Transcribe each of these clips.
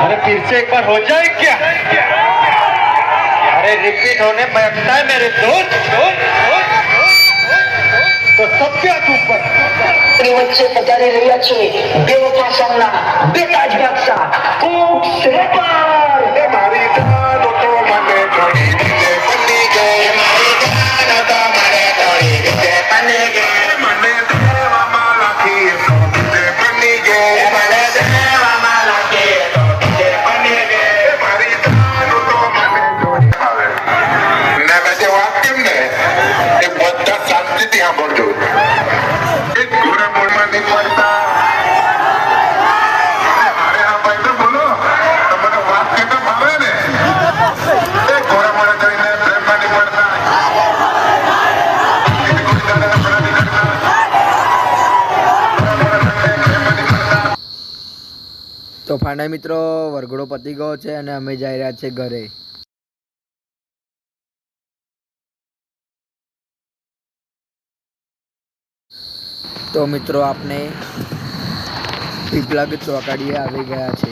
अरे फिर से एक बार हो जाए क्या? अरे रिपीट होने बैठता है मेरे दोस्त। तो सबके हाथ ऊपर। वच्चे पधारी રહ્યા છે બેવફા સોંગના બેતાજ બાદશાહ કોક્સ રેપર એ મારી જાનો તો મને ઘણી રીતે બની ગઈ મારી જાનો તો મને ઘણી રીતે બની ગઈ મને દેવામાં લાગી તો તે બની ગઈ મને દેવામાં લાગી તો તે બની ગઈ મારી જાનો તો મને ઘણી આવે ને મેં જે વાત કેમ ને એ બધા શાંતિથી સાંભળજો એક ઘોડા મોડમાં નહીં પડતા તો ફાઇનલ મિત્રો વરઘોડો પતી ગયો છે અને અમે જઈ રહ્યા છીએ ઘરે. તો મિત્રો આપણે પીપળા ચોકડીએ આવી ગયા છે.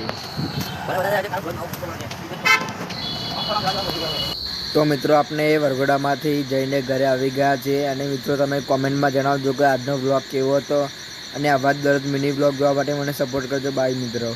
તો મિત્રો આપણે વરઘોડામાંથી જઈને ઘરે આવી ગયા છે અને મિત્રો તમે કોમેન્ટમાં જણાવજો કે આજનો બ્લોગ કેવો હતો અને આવા જ દરરોજ મિની બ્લોગ જોવા માટે મને સપોર્ટ કરજો. બાય મિત્રો.